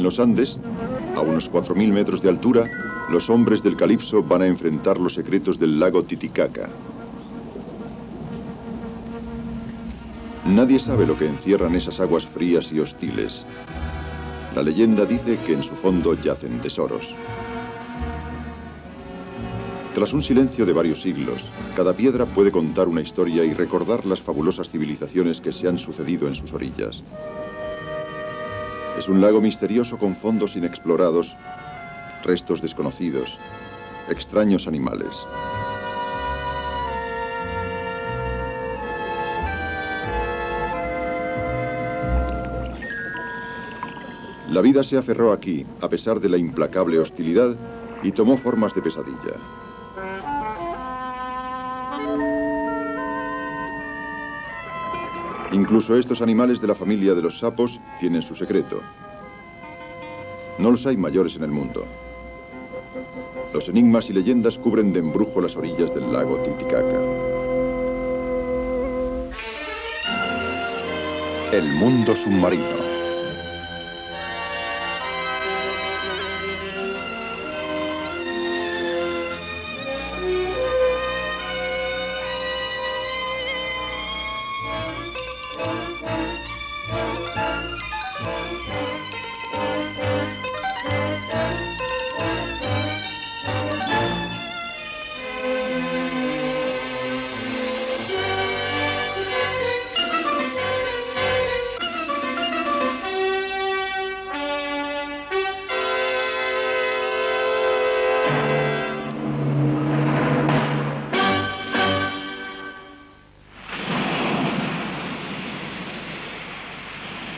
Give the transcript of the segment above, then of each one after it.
En los Andes, a unos 4.000 metros de altura, los hombres del Calipso van a enfrentar los secretos del lago Titicaca. Nadie sabe lo que encierran esas aguas frías y hostiles. La leyenda dice que en su fondo yacen tesoros. Tras un silencio de varios siglos, cada piedra puede contar una historia y recordar las fabulosas civilizaciones que se han sucedido en sus orillas. Es un lago misterioso con fondos inexplorados, restos desconocidos, extraños animales. La vida se aferró aquí, a pesar de la implacable hostilidad, y tomó formas de pesadilla. Incluso estos animales de la familia de los sapos tienen su secreto. No los hay mayores en el mundo. Los enigmas y leyendas cubren de embrujo las orillas del lago Titicaca. El mundo submarino.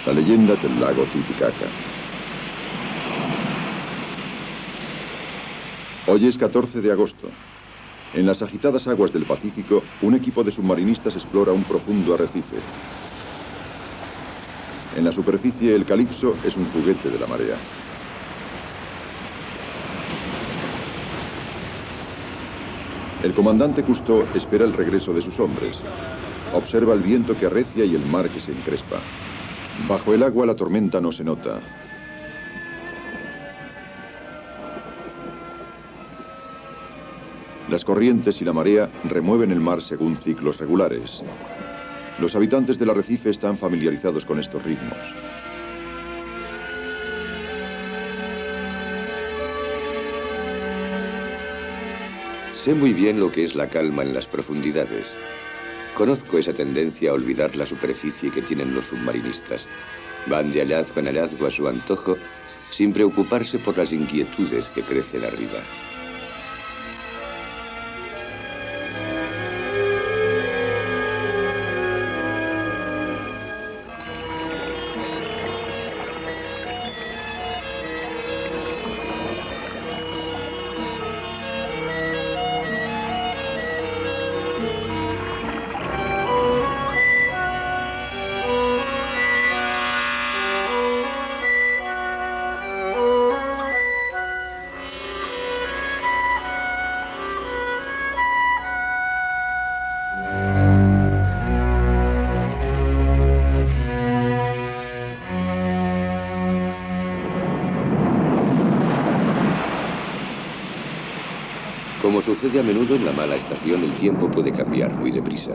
La leyenda del lago Titicaca. Hoy es 14 de agosto. En las agitadas aguas del Pacífico, un equipo de submarinistas explora un profundo arrecife. En la superficie, el Calipso es un juguete de la marea. El comandante Cousteau espera el regreso de sus hombres. Observa el viento que arrecia y el mar que se encrespa. Bajo el agua la tormenta no se nota. Las corrientes y la marea remueven el mar según ciclos regulares. Los habitantes del arrecife están familiarizados con estos ritmos. Sé muy bien lo que es la calma en las profundidades. Conozco esa tendencia a olvidar la superficie que tienen los submarinistas. Van de hallazgo en hallazgo a su antojo, sin preocuparse por las inquietudes que crecen arriba. Como sucede a menudo en la mala estación, el tiempo puede cambiar muy deprisa.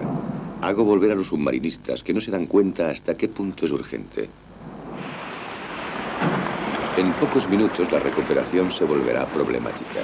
Hago volver a los submarinistas, que no se dan cuenta hasta qué punto es urgente. En pocos minutos la recuperación se volverá problemática.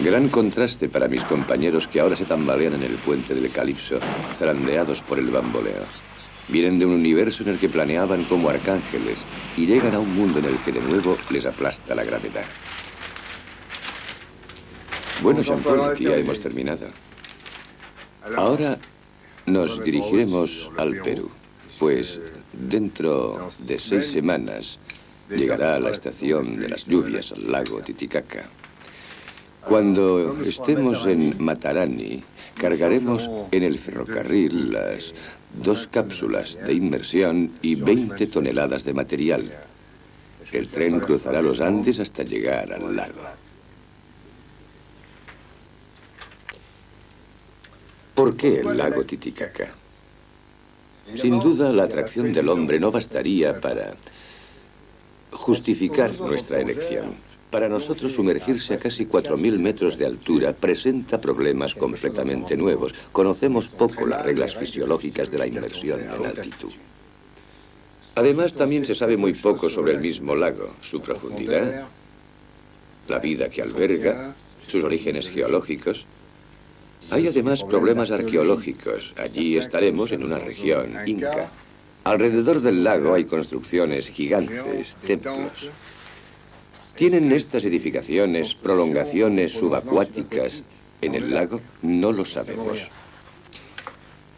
Gran contraste para mis compañeros que ahora se tambalean en el puente del Calipso, zarandeados por el bamboleo. Vienen de un universo en el que planeaban como arcángeles y llegan a un mundo en el que de nuevo les aplasta la gravedad. Bueno, Jean-Paul, aquí ya hemos terminado. Ahora nos dirigiremos al Perú, pues dentro de 6 semanas llegará a la estación de las lluvias al lago Titicaca. Cuando estemos en Matarani, cargaremos en el ferrocarril las 2 cápsulas de inmersión y 20 toneladas de material. El tren cruzará los Andes hasta llegar al lago. ¿Por qué el lago Titicaca? Sin duda, la atracción del hombre no bastaría para justificar nuestra elección. Para nosotros, sumergirse a casi 4.000 metros de altura presenta problemas completamente nuevos. Conocemos poco las reglas fisiológicas de la inmersión en altitud. Además, también se sabe muy poco sobre el mismo lago, su profundidad, la vida que alberga, sus orígenes geológicos. Hay además problemas arqueológicos. Allí estaremos en una región inca. Alrededor del lago hay construcciones gigantes, templos. ¿Tienen estas edificaciones prolongaciones subacuáticas en el lago? No lo sabemos.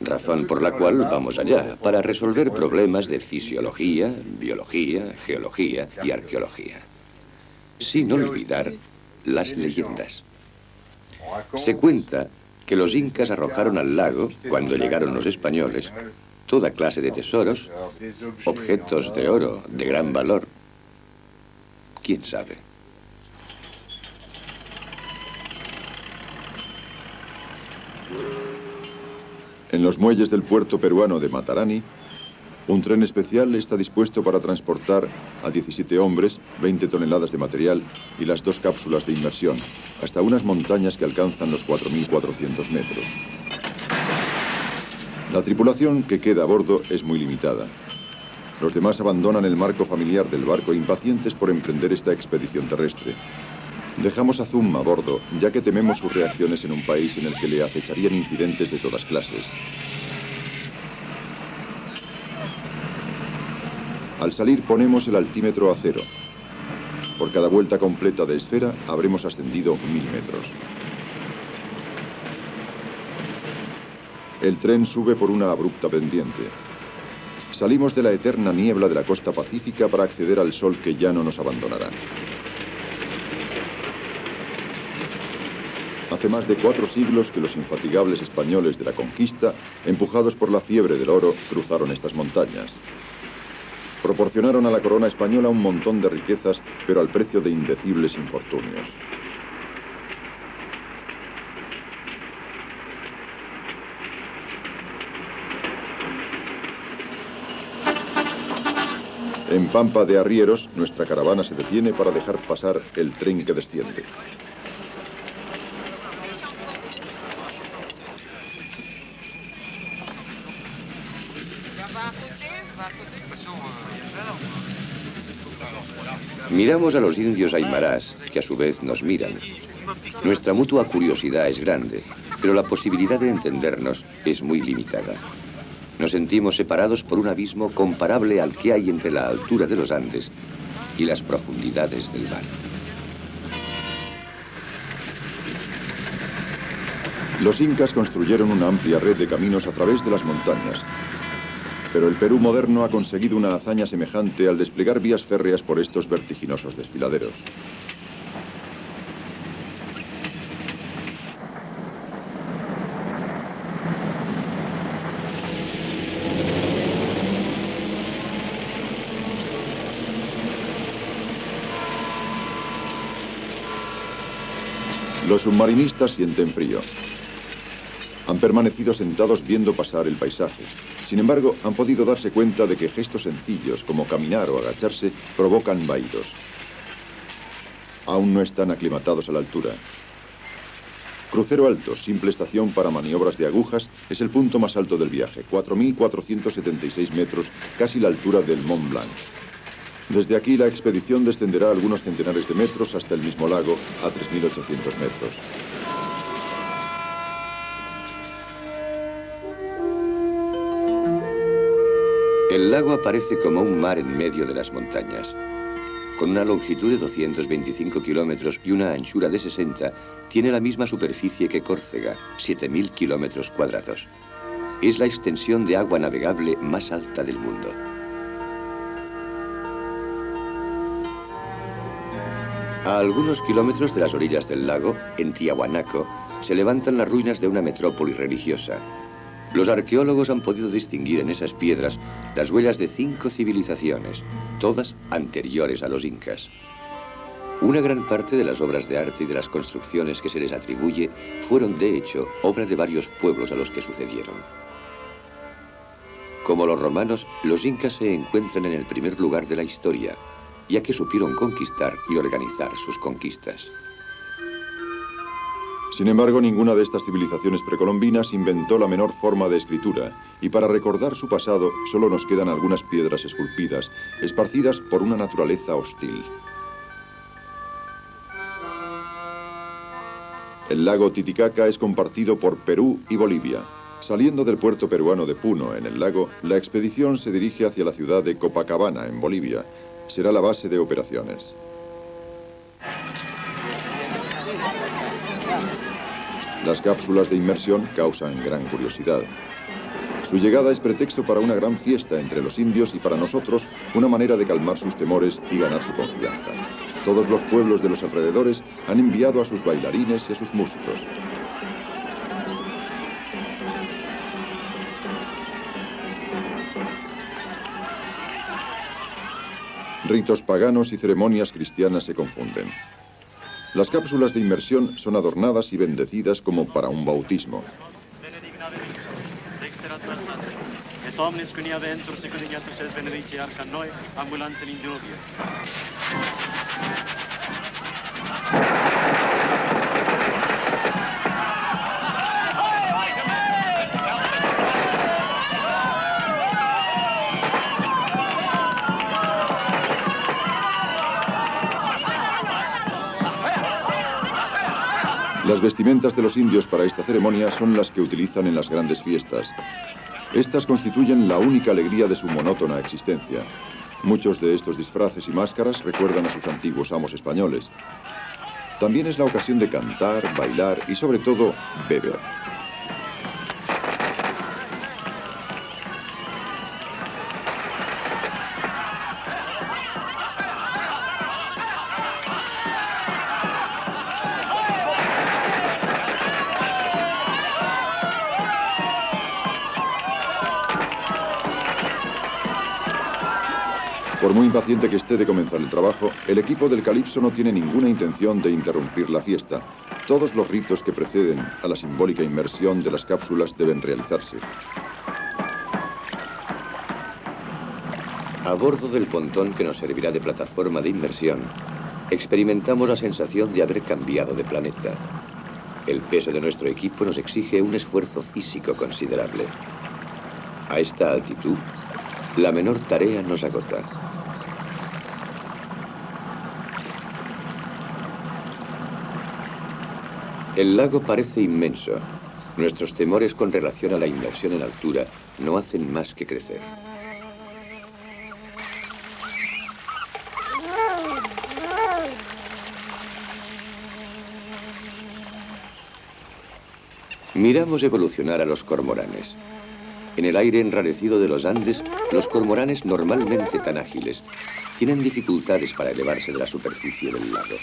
Razón por la cual vamos allá, para resolver problemas de fisiología, biología, geología y arqueología. Sin olvidar las leyendas. Se cuenta que los incas arrojaron al lago, cuando llegaron los españoles, toda clase de tesoros, objetos de oro de gran valor. ¿Quién sabe? En los muelles del puerto peruano de Matarani, un tren especial está dispuesto para transportar a 17 hombres, 20 toneladas de material y las 2 cápsulas de inmersión, hasta unas montañas que alcanzan los 4.400 metros. La tripulación que queda a bordo es muy limitada. Los demás abandonan el marco familiar del barco impacientes por emprender esta expedición terrestre. Dejamos a Zum a bordo, ya que tememos sus reacciones en un país en el que le acecharían incidentes de todas clases. Al salir ponemos el altímetro a 0. Por cada vuelta completa de esfera habremos ascendido 1000 metros. El tren sube por una abrupta pendiente. Salimos de la eterna niebla de la costa pacífica para acceder al sol que ya no nos abandonará. Hace más de 4 siglos que los infatigables españoles de la conquista, empujados por la fiebre del oro, cruzaron estas montañas. Proporcionaron a la corona española un montón de riquezas, pero al precio de indecibles infortunios. En Pampa de Arrieros, nuestra caravana se detiene para dejar pasar el tren que desciende. Miramos a los indios aymarás, que a su vez nos miran. Nuestra mutua curiosidad es grande, pero la posibilidad de entendernos es muy limitada. Nos sentimos separados por un abismo comparable al que hay entre la altura de los Andes y las profundidades del mar. Los incas construyeron una amplia red de caminos a través de las montañas, pero el Perú moderno ha conseguido una hazaña semejante al desplegar vías férreas por estos vertiginosos desfiladeros. Los submarinistas sienten frío. Han permanecido sentados viendo pasar el paisaje. Sin embargo, han podido darse cuenta de que gestos sencillos, como caminar o agacharse, provocan vahidos. Aún no están aclimatados a la altura. Crucero Alto, simple estación para maniobras de agujas, es el punto más alto del viaje, 4.476 metros, casi la altura del Mont Blanc. Desde aquí la expedición descenderá algunos centenares de metros hasta el mismo lago, a 3.800 metros. El lago aparece como un mar en medio de las montañas. Con una longitud de 225 kilómetros y una anchura de 60, tiene la misma superficie que Córcega, 7.000 kilómetros cuadrados. Es la extensión de agua navegable más alta del mundo. A algunos kilómetros de las orillas del lago, en Tiahuanaco, se levantan las ruinas de una metrópoli religiosa. Los arqueólogos han podido distinguir en esas piedras las huellas de 5 civilizaciones, todas anteriores a los incas. Una gran parte de las obras de arte y de las construcciones que se les atribuye fueron, de hecho, obra de varios pueblos a los que sucedieron. Como los romanos, los incas se encuentran en el primer lugar de la historia, ya que supieron conquistar y organizar sus conquistas. Sin embargo, ninguna de estas civilizaciones precolombinas inventó la menor forma de escritura, y para recordar su pasado solo nos quedan algunas piedras esculpidas, esparcidas por una naturaleza hostil. El lago Titicaca es compartido por Perú y Bolivia. Saliendo del puerto peruano de Puno, en el lago, la expedición se dirige hacia la ciudad de Copacabana, en Bolivia. Será la base de operaciones. Las cápsulas de inmersión causan gran curiosidad. Su llegada es pretexto para una gran fiesta entre los indios y para nosotros una manera de calmar sus temores y ganar su confianza. Todos los pueblos de los alrededores han enviado a sus bailarines y a sus músicos. Ritos paganos y ceremonias cristianas se confunden. Las cápsulas de inmersión son adornadas y bendecidas como para un bautismo. Las vestimentas de los indios para esta ceremonia son las que utilizan en las grandes fiestas. Estas constituyen la única alegría de su monótona existencia. Muchos de estos disfraces y máscaras recuerdan a sus antiguos amos españoles. También es la ocasión de cantar, bailar y, sobre todo, beber. Por muy impaciente que esté de comenzar el trabajo, el equipo del Calipso no tiene ninguna intención de interrumpir la fiesta. Todos los ritos que preceden a la simbólica inmersión de las cápsulas deben realizarse. A bordo del pontón que nos servirá de plataforma de inmersión, experimentamos la sensación de haber cambiado de planeta. El peso de nuestro equipo nos exige un esfuerzo físico considerable. A esta altitud, la menor tarea nos agota. El lago parece inmenso. Nuestros temores con relación a la inmersión en altura no hacen más que crecer. Miramos evolucionar a los cormoranes. En el aire enrarecido de los Andes, los cormoranes, normalmente tan ágiles, tienen dificultades para elevarse de la superficie del lago.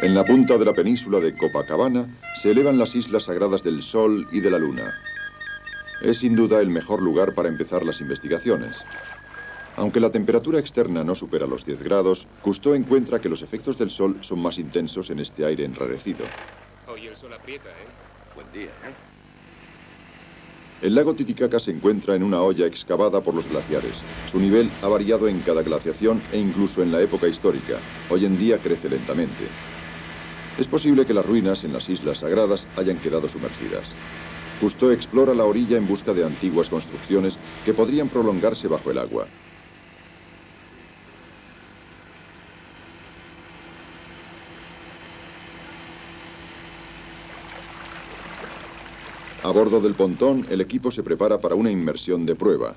En la punta de la península de Copacabana se elevan las islas sagradas del Sol y de la Luna. Es sin duda el mejor lugar para empezar las investigaciones. Aunque la temperatura externa no supera los 10 grados, Cousteau encuentra que los efectos del sol son más intensos en este aire enrarecido. Hoy el sol aprieta, ¿eh? Buen día, ¿eh? El lago Titicaca se encuentra en una hoya excavada por los glaciares. Su nivel ha variado en cada glaciación e incluso en la época histórica. Hoy en día crece lentamente. Es posible que las ruinas en las islas sagradas hayan quedado sumergidas. Cousteau explora la orilla en busca de antiguas construcciones que podrían prolongarse bajo el agua. A bordo del pontón, el equipo se prepara para una inmersión de prueba.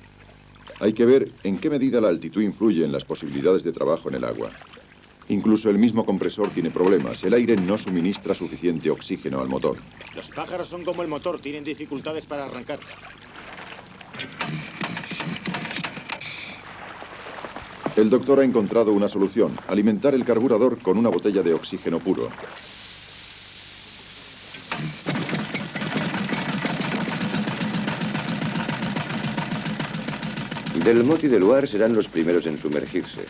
Hay que ver en qué medida la altitud influye en las posibilidades de trabajo en el agua. Incluso el mismo compresor tiene problemas. El aire no suministra suficiente oxígeno al motor. Los pájaros son como el motor, tienen dificultades para arrancar. El doctor ha encontrado una solución: alimentar el carburador con una botella de oxígeno puro. Delmotte y Deluar serán los primeros en sumergirse.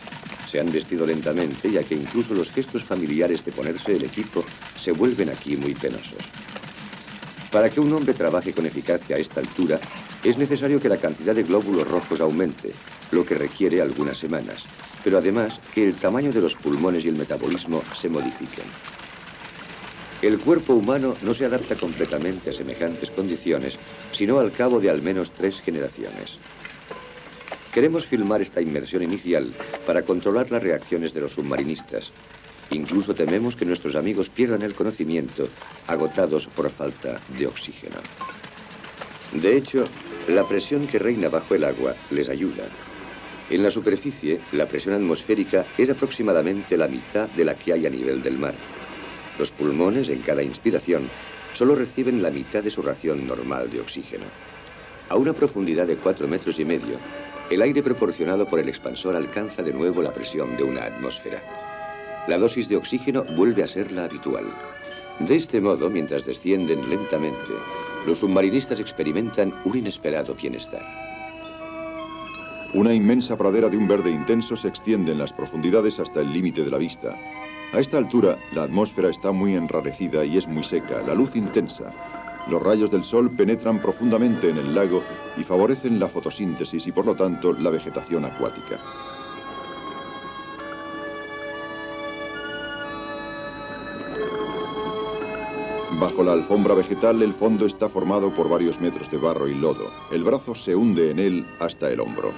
Se han vestido lentamente, ya que incluso los gestos familiares de ponerse el equipo se vuelven aquí muy penosos. Para que un hombre trabaje con eficacia a esta altura, es necesario que la cantidad de glóbulos rojos aumente, lo que requiere algunas semanas, pero además que el tamaño de los pulmones y el metabolismo se modifiquen. El cuerpo humano no se adapta completamente a semejantes condiciones, sino al cabo de al menos 3 generaciones. Queremos filmar esta inmersión inicial para controlar las reacciones de los submarinistas. Incluso tememos que nuestros amigos pierdan el conocimiento, agotados por falta de oxígeno. De hecho, la presión que reina bajo el agua les ayuda. En la superficie, la presión atmosférica es aproximadamente la mitad de la que hay a nivel del mar. Los pulmones, en cada inspiración, solo reciben la mitad de su ración normal de oxígeno. A una profundidad de 4,5 metros, el aire proporcionado por el expansor alcanza de nuevo la presión de una atmósfera. La dosis de oxígeno vuelve a ser la habitual. De este modo, mientras descienden lentamente, los submarinistas experimentan un inesperado bienestar. Una inmensa pradera de un verde intenso se extiende en las profundidades hasta el límite de la vista. A esta altura, la atmósfera está muy enrarecida y es muy seca, la luz intensa. Los rayos del sol penetran profundamente en el lago y favorecen la fotosíntesis y, por lo tanto, la vegetación acuática. Bajo la alfombra vegetal, el fondo está formado por varios metros de barro y lodo. El brazo se hunde en él hasta el hombro.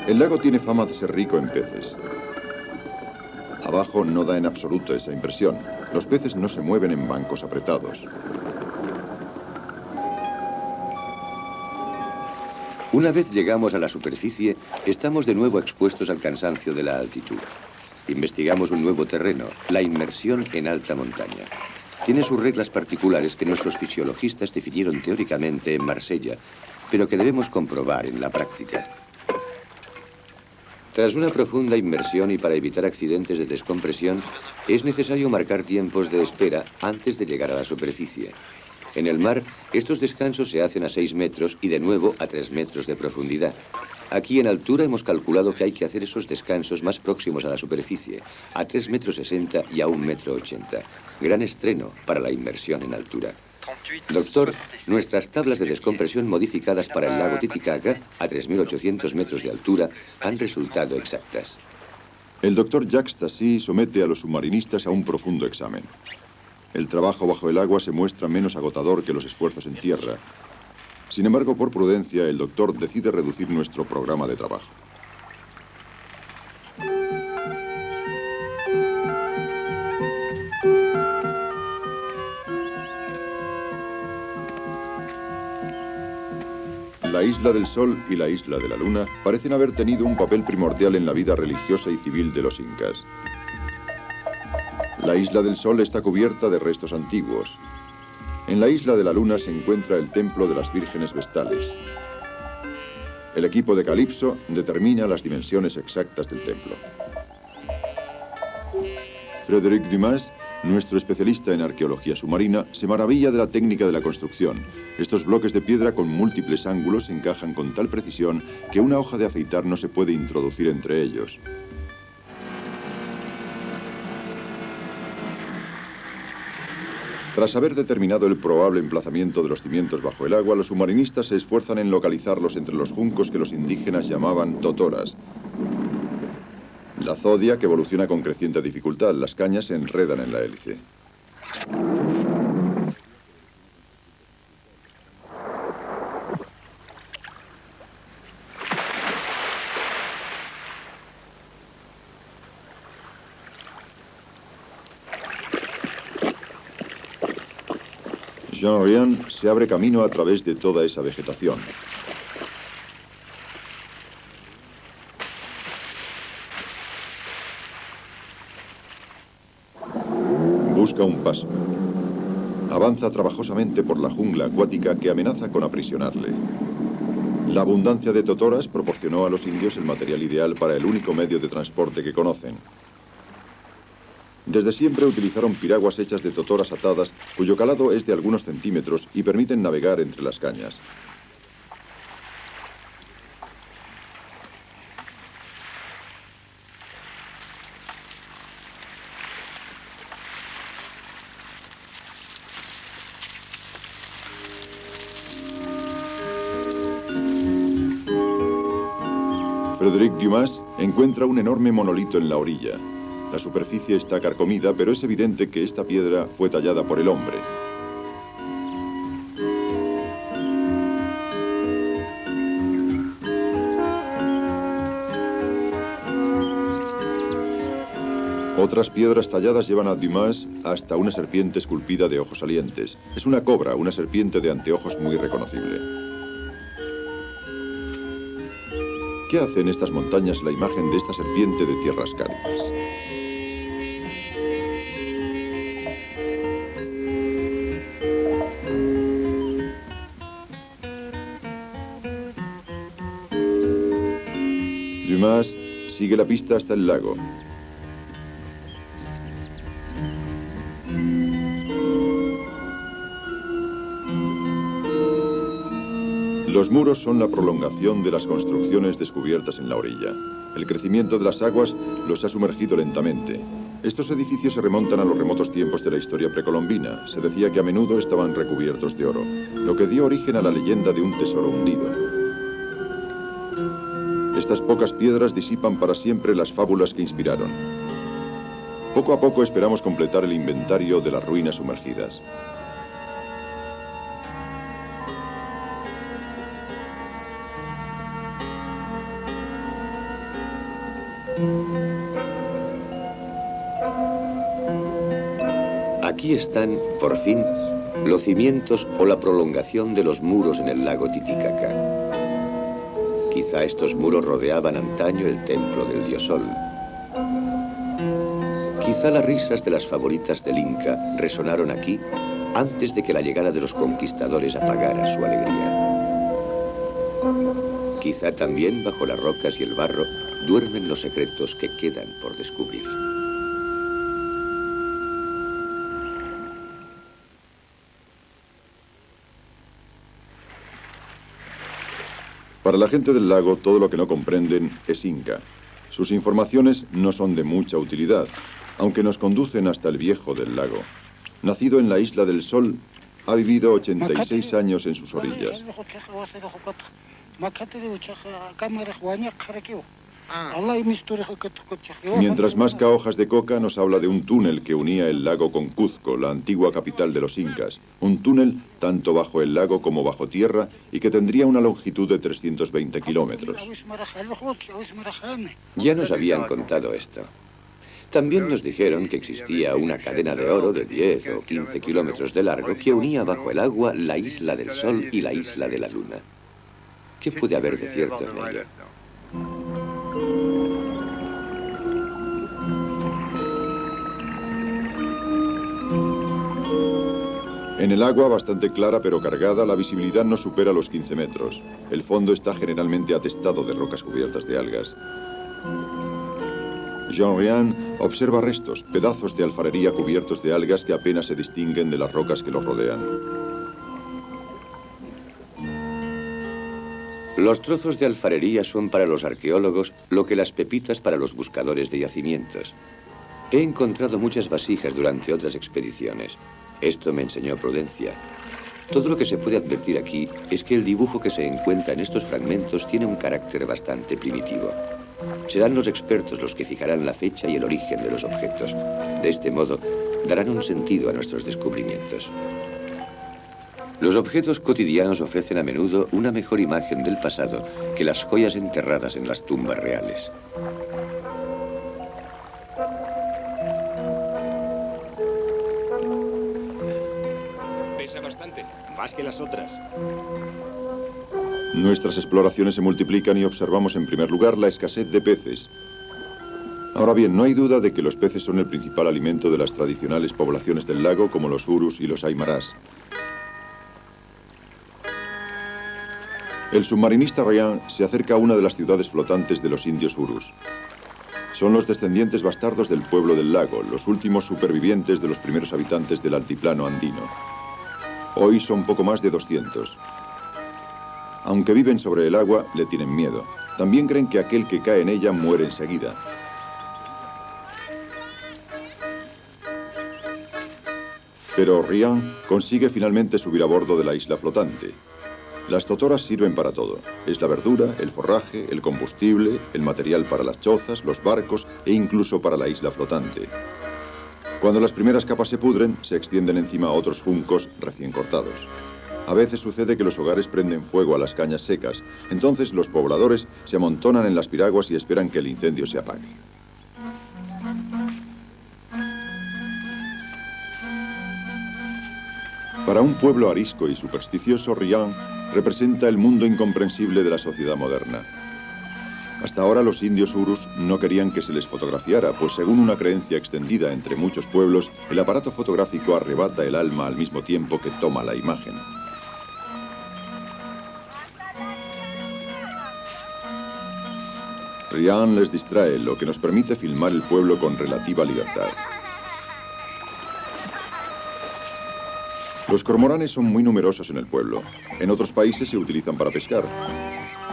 El lago tiene fama de ser rico en peces. Abajo no da en absoluto esa impresión. Los peces no se mueven en bancos apretados. Una vez llegamos a la superficie, estamos de nuevo expuestos al cansancio de la altitud. Investigamos un nuevo terreno, la inmersión en alta montaña. Tiene sus reglas particulares que nuestros fisiologistas definieron teóricamente en Marsella, pero que debemos comprobar en la práctica. Tras una profunda inmersión y para evitar accidentes de descompresión, es necesario marcar tiempos de espera antes de llegar a la superficie. En el mar, estos descansos se hacen a 6 metros y de nuevo a 3 metros de profundidad. Aquí en altura hemos calculado que hay que hacer esos descansos más próximos a la superficie, a 3,60 metros y a 1,80 metros. Gran estreno para la inmersión en altura. Doctor, nuestras tablas de descompresión modificadas para el lago Titicaca, a 3.800 metros de altura, han resultado exactas. El doctor Jacques Tassi somete a los submarinistas a un profundo examen. El trabajo bajo el agua se muestra menos agotador que los esfuerzos en tierra. Sin embargo, por prudencia, el doctor decide reducir nuestro programa de trabajo. La Isla del Sol y la Isla de la Luna parecen haber tenido un papel primordial en la vida religiosa y civil de los incas. La Isla del Sol está cubierta de restos antiguos. En la Isla de la Luna se encuentra el templo de las vírgenes vestales. El equipo de Calypso determina las dimensiones exactas del templo. Frédéric Dumas, nuestro especialista en arqueología submarina, se maravilla de la técnica de la construcción. Estos bloques de piedra con múltiples ángulos encajan con tal precisión que una hoja de afeitar no se puede introducir entre ellos. Tras haber determinado el probable emplazamiento de los cimientos bajo el agua, los submarinistas se esfuerzan en localizarlos entre los juncos que los indígenas llamaban totoras. La zodia, que evoluciona con creciente dificultad, las cañas se enredan en la hélice. Jean-Rien se abre camino a través de toda esa vegetación. Busca un paso. Avanza trabajosamente por la jungla acuática que amenaza con aprisionarle. La abundancia de totoras proporcionó a los indios el material ideal para el único medio de transporte que conocen. Desde siempre utilizaron piraguas hechas de totoras atadas, cuyo calado es de algunos centímetros y permiten navegar entre las cañas. Frédéric Dumas encuentra un enorme monolito en la orilla. La superficie está carcomida, pero es evidente que esta piedra fue tallada por el hombre. Otras piedras talladas llevan a Dumas hasta una serpiente esculpida de ojos salientes. Es una cobra, una serpiente de anteojos muy reconocible. ¿Qué hace en estas montañas la imagen de esta serpiente de tierras cálidas? Dumas sigue la pista hasta el lago. Los muros son la prolongación de las construcciones descubiertas en la orilla. El crecimiento de las aguas los ha sumergido lentamente. Estos edificios se remontan a los remotos tiempos de la historia precolombina. Se decía que a menudo estaban recubiertos de oro, lo que dio origen a la leyenda de un tesoro hundido. Estas pocas piedras disipan para siempre las fábulas que inspiraron. Poco a poco esperamos completar el inventario de las ruinas sumergidas. Aquí están, por fin, los cimientos o la prolongación de los muros en el lago Titicaca. Quizá estos muros rodeaban antaño el templo del dios Sol. Quizá las risas de las favoritas del Inca resonaron aquí antes de que la llegada de los conquistadores apagara su alegría. Quizá también bajo las rocas y el barro duermen los secretos que quedan por descubrir. Para la gente del lago, todo lo que no comprenden es inca. Sus informaciones no son de mucha utilidad, aunque nos conducen hasta el viejo del lago. Nacido en la Isla del Sol, ha vivido 86 años en sus orillas. Mientras masca hojas de coca, nos habla de un túnel que unía el lago con Cuzco, la antigua capital de los incas. Un túnel tanto bajo el lago como bajo tierra y que tendría una longitud de 320 kilómetros. Ya nos habían contado esto. También nos dijeron que existía una cadena de oro de 10 o 15 kilómetros de largo que unía bajo el agua la Isla del Sol y la Isla de la Luna. ¿Qué puede haber de cierto en ello? En el agua, bastante clara pero cargada, la visibilidad no supera los 15 metros. El fondo está generalmente atestado de rocas cubiertas de algas. Jean Ryan observa restos, pedazos de alfarería cubiertos de algas que apenas se distinguen de las rocas que los rodean. Los trozos de alfarería son para los arqueólogos lo que las pepitas para los buscadores de yacimientos. He encontrado muchas vasijas durante otras expediciones. Esto me enseñó prudencia. Todo lo que se puede advertir aquí es que el dibujo que se encuentra en estos fragmentos tiene un carácter bastante primitivo. Serán los expertos los que fijarán la fecha y el origen de los objetos. De este modo, darán un sentido a nuestros descubrimientos. Los objetos cotidianos ofrecen a menudo una mejor imagen del pasado que las joyas enterradas en las tumbas reales. Pesa bastante. Más que las otras. Nuestras exploraciones se multiplican y observamos en primer lugar la escasez de peces. Ahora bien, no hay duda de que los peces son el principal alimento de las tradicionales poblaciones del lago, como los urus y los aymarás. El submarinista Ryan se acerca a una de las ciudades flotantes de los indios urus. Son los descendientes bastardos del pueblo del lago, los últimos supervivientes de los primeros habitantes del altiplano andino. Hoy son poco más de 200. Aunque viven sobre el agua, le tienen miedo. También creen que aquel que cae en ella muere enseguida. Pero Ryan consigue finalmente subir a bordo de la isla flotante. Las totoras sirven para todo. Es la verdura, el forraje, el combustible, el material para las chozas, los barcos e incluso para la isla flotante. Cuando las primeras capas se pudren, se extienden encima otros juncos recién cortados. A veces sucede que los hogares prenden fuego a las cañas secas. Entonces los pobladores se amontonan en las piraguas y esperan que el incendio se apague. Para un pueblo arisco y supersticioso, Ryan representa el mundo incomprensible de la sociedad moderna. Hasta ahora los indios urus no querían que se les fotografiara, pues según una creencia extendida entre muchos pueblos, el aparato fotográfico arrebata el alma al mismo tiempo que toma la imagen. Ryan les distrae, lo que nos permite filmar el pueblo con relativa libertad. Los cormoranes son muy numerosos en el pueblo. En otros países se utilizan para pescar.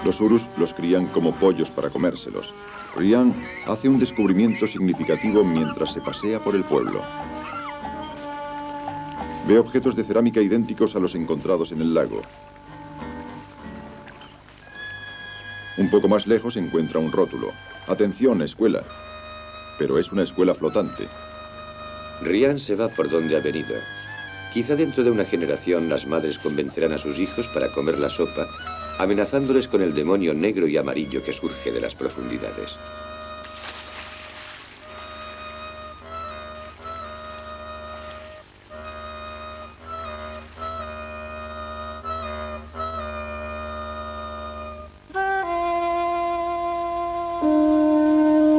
Los urus los crían como pollos para comérselos. Ryan hace un descubrimiento significativo mientras se pasea por el pueblo. Ve objetos de cerámica idénticos a los encontrados en el lago. Un poco más lejos encuentra un rótulo. Atención, escuela. Pero es una escuela flotante. Ryan se va por donde ha venido. Quizá dentro de una generación las madres convencerán a sus hijos para comer la sopa, amenazándoles con el demonio negro y amarillo que surge de las profundidades.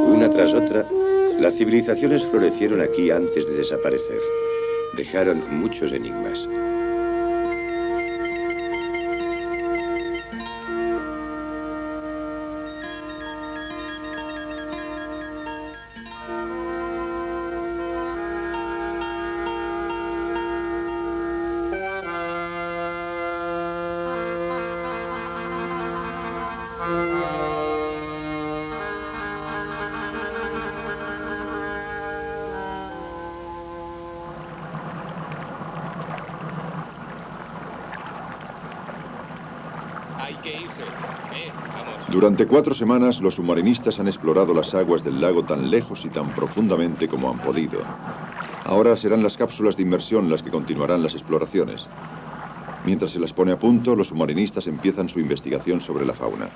Una tras otra, las civilizaciones florecieron aquí antes de desaparecer. Dejaron muchos enigmas. Hay que irse. Vamos. Durante 4 semanas, los submarinistas han explorado las aguas del lago tan lejos y tan profundamente como han podido. Ahora serán las cápsulas de inmersión las que continuarán las exploraciones. Mientras se las pone a punto, los submarinistas empiezan su investigación sobre la fauna.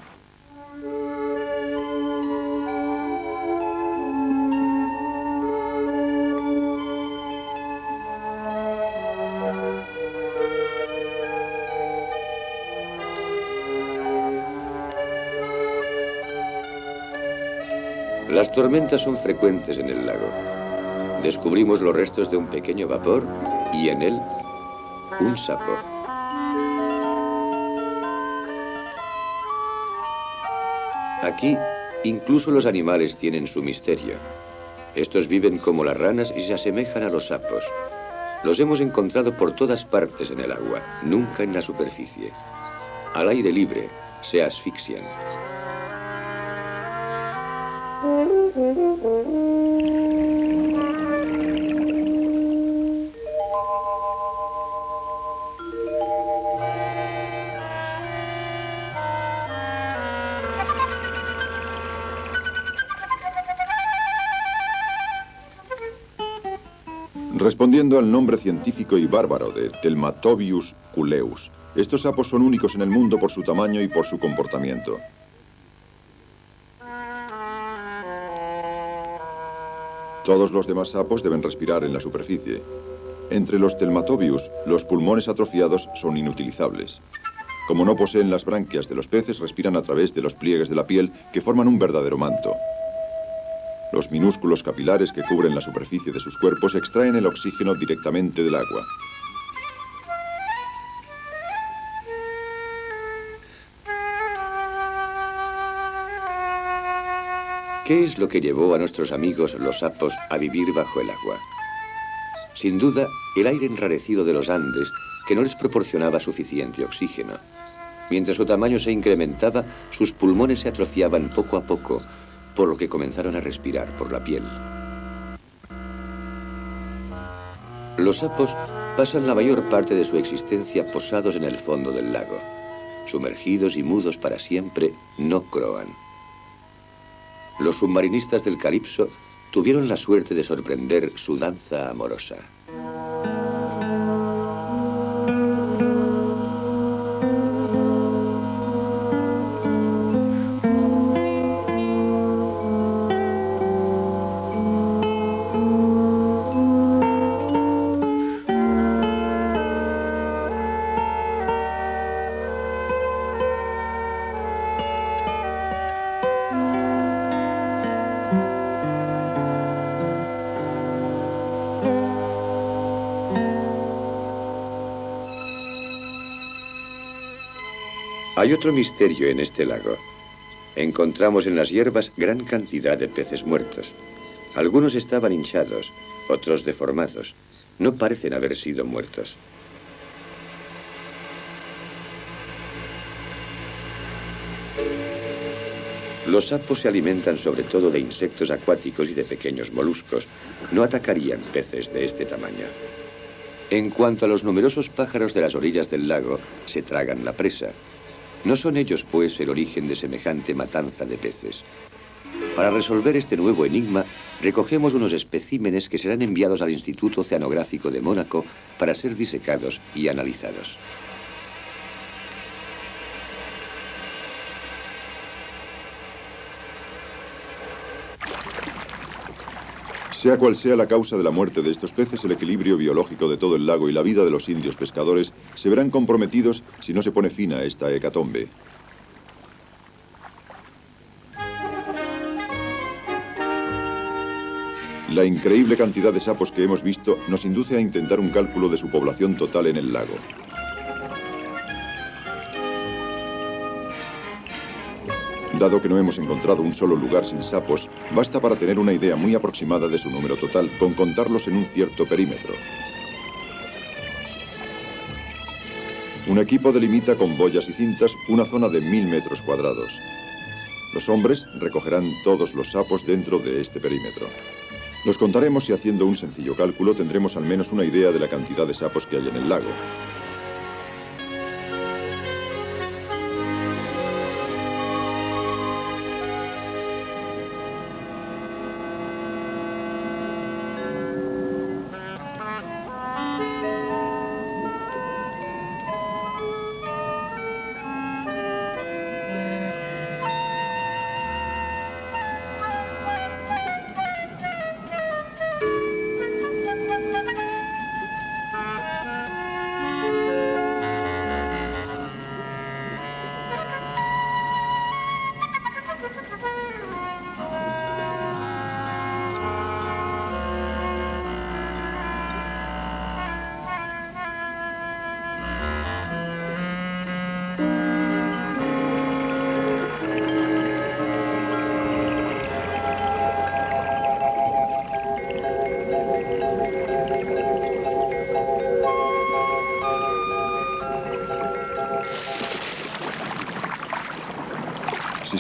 Las tormentas son frecuentes en el lago. Descubrimos los restos de un pequeño vapor y en él un sapo. Aquí, incluso los animales tienen su misterio. Estos viven como las ranas y se asemejan a los sapos. Los hemos encontrado por todas partes en el agua, nunca en la superficie. Al aire libre, se asfixian. Respondiendo al nombre científico y bárbaro de Telmatobius culeus, estos sapos son únicos en el mundo por su tamaño y por su comportamiento. Todos los demás sapos deben respirar en la superficie. Entre los Telmatobius, los pulmones atrofiados son inutilizables. Como no poseen las branquias de los peces, respiran a través de los pliegues de la piel que forman un verdadero manto. Los minúsculos capilares que cubren la superficie de sus cuerpos extraen el oxígeno directamente del agua. ¿Qué es lo que llevó a nuestros amigos los sapos a vivir bajo el agua? Sin duda, el aire enrarecido de los Andes, que no les proporcionaba suficiente oxígeno. Mientras su tamaño se incrementaba, sus pulmones se atrofiaban poco a poco, por lo que comenzaron a respirar por la piel. Los sapos pasan la mayor parte de su existencia posados en el fondo del lago. Sumergidos y mudos para siempre, no croan. Los submarinistas del Calipso tuvieron la suerte de sorprender su danza amorosa. Hay otro misterio en este lago. Encontramos en las hierbas gran cantidad de peces muertos. Algunos estaban hinchados, otros deformados. No parecen haber sido muertos. Los sapos se alimentan sobre todo de insectos acuáticos y de pequeños moluscos. No atacarían peces de este tamaño. En cuanto a los numerosos pájaros de las orillas del lago, se tragan la presa. No son ellos, pues, el origen de semejante matanza de peces. Para resolver este nuevo enigma, recogemos unos especímenes que serán enviados al Instituto Oceanográfico de Mónaco para ser disecados y analizados. Sea cual sea la causa de la muerte de estos peces, el equilibrio biológico de todo el lago y la vida de los indios pescadores se verán comprometidos si no se pone fin a esta hecatombe. La increíble cantidad de sapos que hemos visto nos induce a intentar un cálculo de su población total en el lago. Dado que no hemos encontrado un solo lugar sin sapos, basta para tener una idea muy aproximada de su número total con contarlos en un cierto perímetro. Un equipo delimita con boyas y cintas una zona de 1000 metros cuadrados. Los hombres recogerán todos los sapos dentro de este perímetro. Los contaremos y haciendo un sencillo cálculo tendremos al menos una idea de la cantidad de sapos que hay en el lago.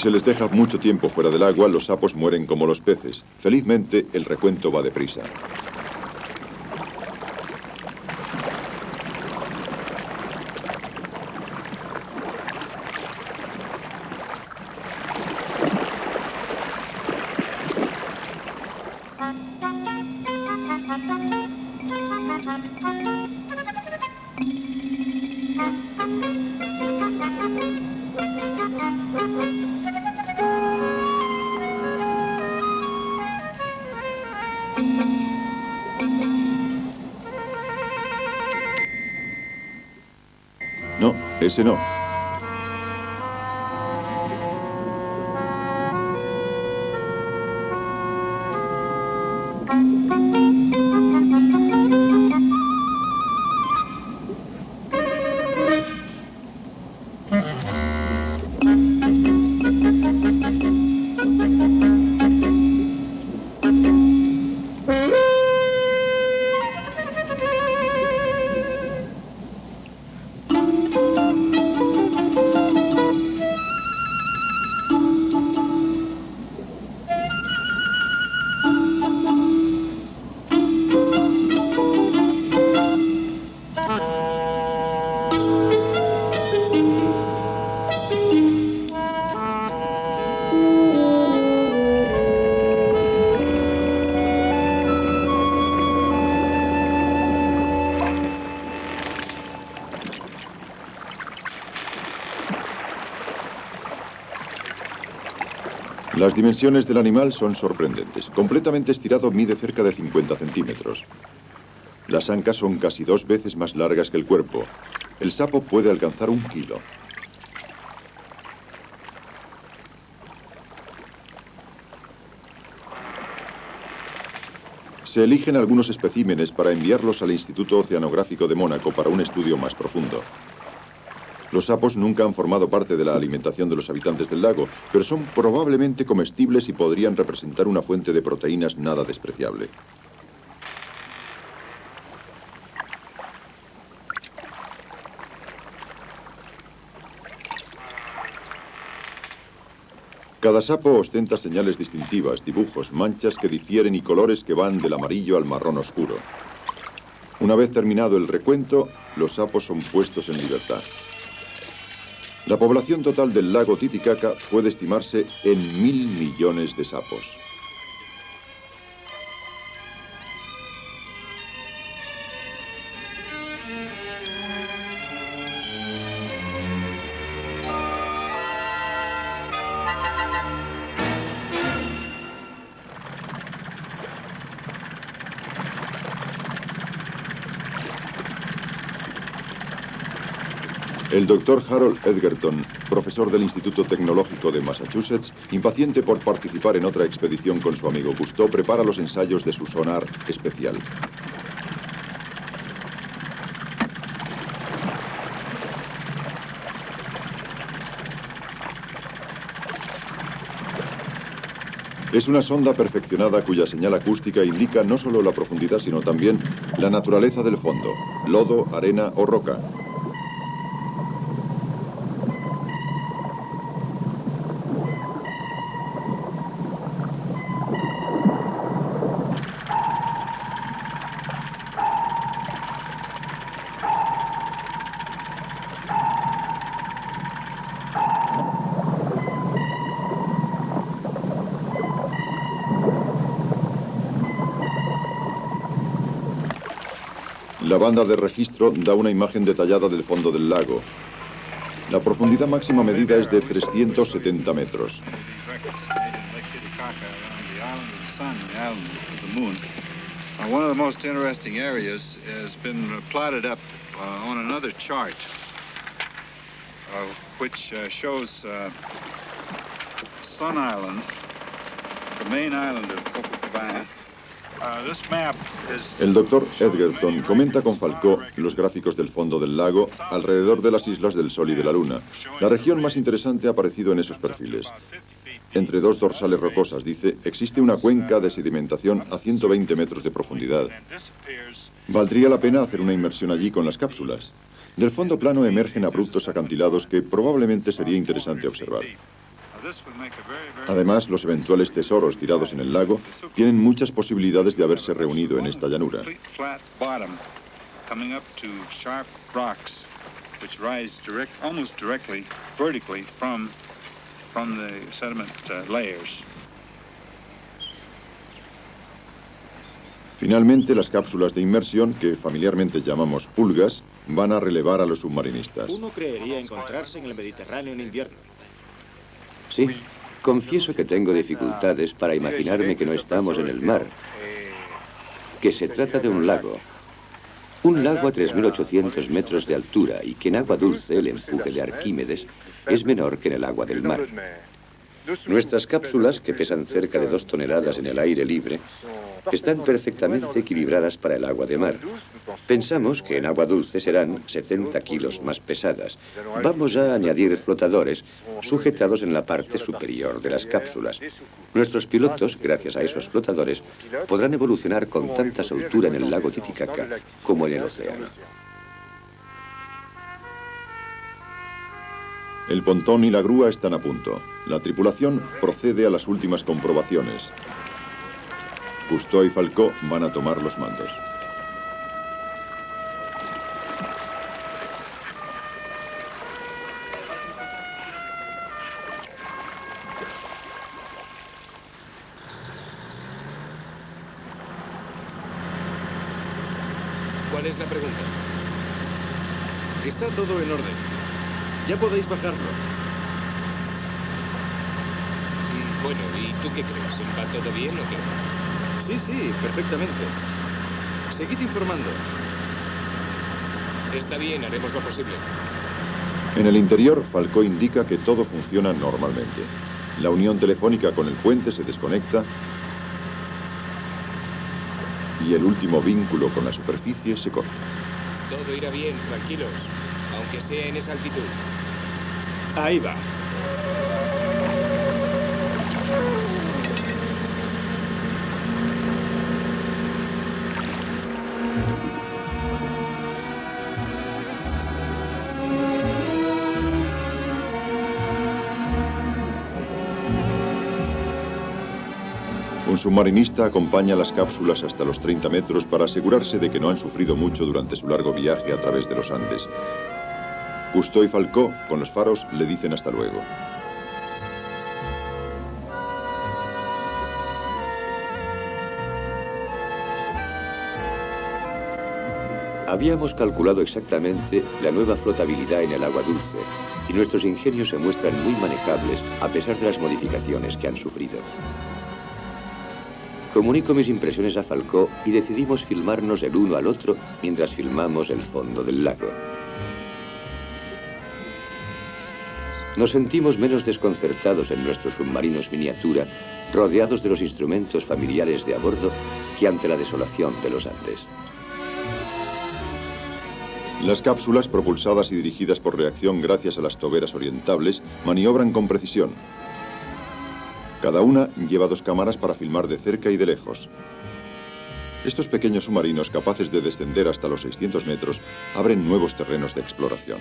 se les deja mucho tiempo fuera del agua, los sapos mueren como los peces. Felizmente, el recuento va deprisa. No, ese no. Las dimensiones del animal son sorprendentes. Completamente estirado mide cerca de 50 centímetros. Las ancas son casi 2 veces más largas que el cuerpo. El sapo puede alcanzar 1 kilo. Se eligen algunos especímenes para enviarlos al Instituto Oceanográfico de Mónaco para un estudio más profundo. Los sapos nunca han formado parte de la alimentación de los habitantes del lago, pero son probablemente comestibles y podrían representar una fuente de proteínas nada despreciable. Cada sapo ostenta señales distintivas, dibujos, manchas que difieren y colores que van del amarillo al marrón oscuro. Una vez terminado el recuento, los sapos son puestos en libertad. La población total del lago Titicaca puede estimarse en 1.000 millones de sapos. El doctor Harold Edgerton, profesor del Instituto Tecnológico de Massachusetts, impaciente por participar en otra expedición con su amigo Cousteau, prepara los ensayos de su sonar especial. Es una sonda perfeccionada cuya señal acústica indica no solo la profundidad, sino también la naturaleza del fondo, lodo, arena o roca. La banda de registro da una imagen detallada del fondo del lago. La profundidad máxima medida es de 370 metros. One of the most interesting areas has been plotted up on another chart, which shows Sun Island, the main island of Copacabana. El doctor Edgerton comenta con Falcó los gráficos del fondo del lago alrededor de las islas del Sol y de la Luna. La región más interesante ha aparecido en esos perfiles. Entre 2 dorsales rocosas, dice, existe una cuenca de sedimentación a 120 metros de profundidad. Valdría la pena hacer una inmersión allí con las cápsulas. Del fondo plano emergen abruptos acantilados que probablemente sería interesante observar. Además, los eventuales tesoros tirados en el lago tienen muchas posibilidades de haberse reunido en esta llanura. Finalmente, las cápsulas de inmersión, que familiarmente llamamos pulgas, van a relevar a los submarinistas. Uno creería encontrarse en el Mediterráneo en invierno. Sí, confieso que tengo dificultades para imaginarme que no estamos en el mar, que se trata de un lago. Un lago a 3.800 metros de altura y que en agua dulce el empuje de Arquímedes es menor que en el agua del mar. Nuestras cápsulas, que pesan cerca de 2 toneladas en el aire libre, están perfectamente equilibradas para el agua de mar. Pensamos que en agua dulce serán 70 kilos más pesadas. Vamos a añadir flotadores sujetados en la parte superior de las cápsulas. Nuestros pilotos, gracias a esos flotadores, podrán evolucionar con tanta soltura en el lago Titicaca como en el océano. El pontón y la grúa están a punto. La tripulación procede a las últimas comprobaciones. Cousteau y Falcó van a tomar los mandos. ¿Cuál es la pregunta? Está todo en orden. Ya podéis bajarlo. Bueno, ¿y tú qué crees? ¿Va todo bien o qué? Sí, perfectamente. Seguid informando. Está bien, haremos lo posible. En el interior, Falcó indica que todo funciona normalmente. La unión telefónica con el puente se desconecta y el último vínculo con la superficie se corta. Todo irá bien, tranquilos, aunque sea en esa altitud. Ahí va. Un submarinista acompaña las cápsulas hasta los 30 metros para asegurarse de que no han sufrido mucho durante su largo viaje a través de los Andes. Cousteau y Falcó, con los faros, le dicen hasta luego. Habíamos calculado exactamente la nueva flotabilidad en el agua dulce y nuestros ingenios se muestran muy manejables a pesar de las modificaciones que han sufrido. Comunico mis impresiones a Falcó y decidimos filmarnos el uno al otro mientras filmamos el fondo del lago. Nos sentimos menos desconcertados en nuestros submarinos miniatura, rodeados de los instrumentos familiares de a bordo, que ante la desolación de los Andes. Las cápsulas, propulsadas y dirigidas por reacción gracias a las toberas orientables, maniobran con precisión. Cada una lleva 2 cámaras para filmar de cerca y de lejos. Estos pequeños submarinos, capaces de descender hasta los 600 metros, abren nuevos terrenos de exploración.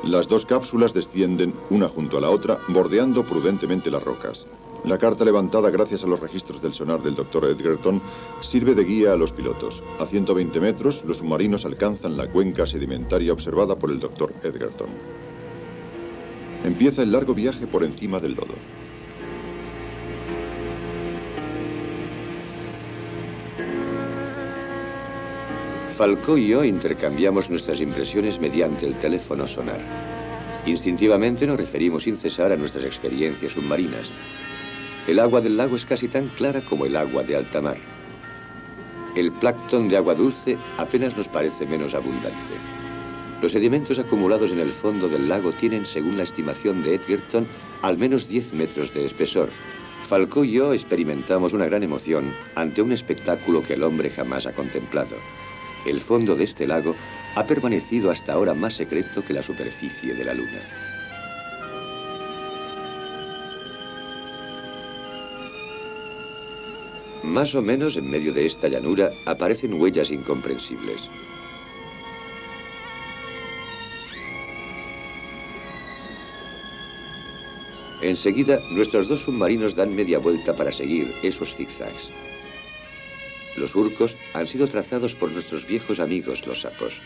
Las 2 cápsulas descienden una junto a la otra, bordeando prudentemente las rocas. La carta levantada gracias a los registros del sonar del Dr. Edgerton sirve de guía a los pilotos. A 120 metros, los submarinos alcanzan la cuenca sedimentaria observada por el Dr. Edgerton. Empieza el largo viaje por encima del lodo. Falcó y yo intercambiamos nuestras impresiones mediante el teléfono sonar. Instintivamente nos referimos sin cesar a nuestras experiencias submarinas. El agua del lago es casi tan clara como el agua de alta mar. El plancton de agua dulce apenas nos parece menos abundante. Los sedimentos acumulados en el fondo del lago tienen, según la estimación de Edgerton, al menos 10 metros de espesor. Falcó y yo experimentamos una gran emoción ante un espectáculo que el hombre jamás ha contemplado. El fondo de este lago ha permanecido hasta ahora más secreto que la superficie de la luna. Más o menos en medio de esta llanura aparecen huellas incomprensibles. Enseguida, nuestros dos submarinos dan media vuelta para seguir esos zigzags. Los surcos han sido trazados por nuestros viejos amigos, los sapos.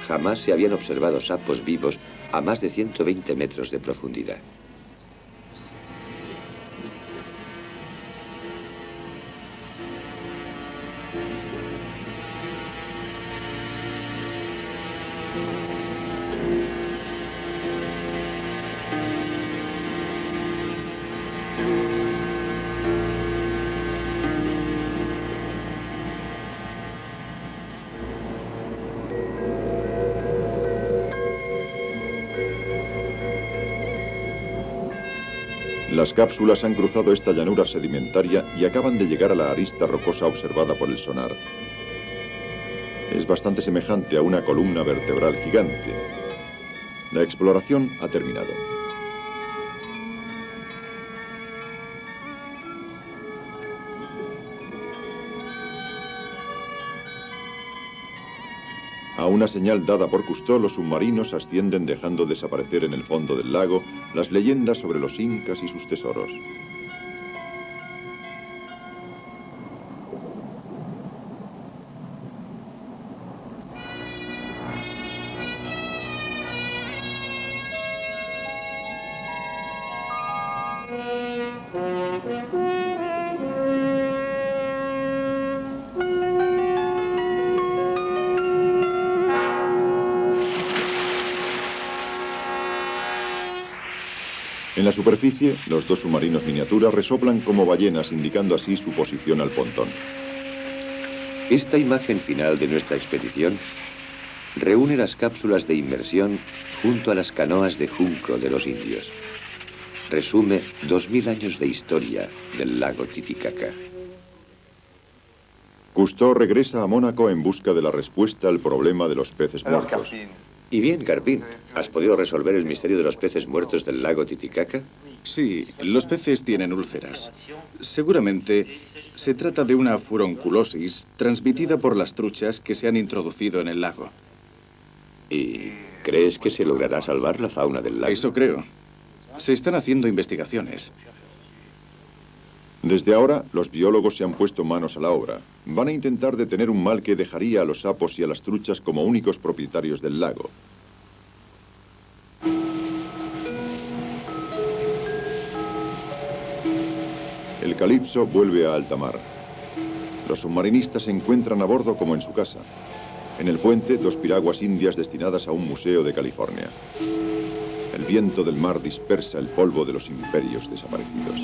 Jamás se habían observado sapos vivos a más de 120 metros de profundidad. Las cápsulas han cruzado esta llanura sedimentaria y acaban de llegar a la arista rocosa observada por el sonar. Es bastante semejante a una columna vertebral gigante. La exploración ha terminado. A una señal dada por Cousteau, los submarinos ascienden dejando desaparecer en el fondo del lago las leyendas sobre los incas y sus tesoros. En la superficie, los dos submarinos miniatura resoplan como ballenas, indicando así su posición al pontón. Esta imagen final de nuestra expedición reúne las cápsulas de inmersión junto a las canoas de junco de los indios. Resume 2000 años de historia del lago Titicaca. Cousteau regresa a Mónaco en busca de la respuesta al problema de los peces muertos. Y bien, Carpín, ¿has podido resolver el misterio de los peces muertos del lago Titicaca? Sí, los peces tienen úlceras. Seguramente se trata de una furonculosis transmitida por las truchas que se han introducido en el lago. ¿Y crees que se logrará salvar la fauna del lago? Eso creo. Se están haciendo investigaciones. Desde ahora, los biólogos se han puesto manos a la obra. Van a intentar detener un mal que dejaría a los sapos y a las truchas como únicos propietarios del lago. El Calypso vuelve a alta mar. Los submarinistas se encuentran a bordo como en su casa. En el puente, dos piraguas indias destinadas a un museo de California. El viento del mar dispersa el polvo de los imperios desaparecidos.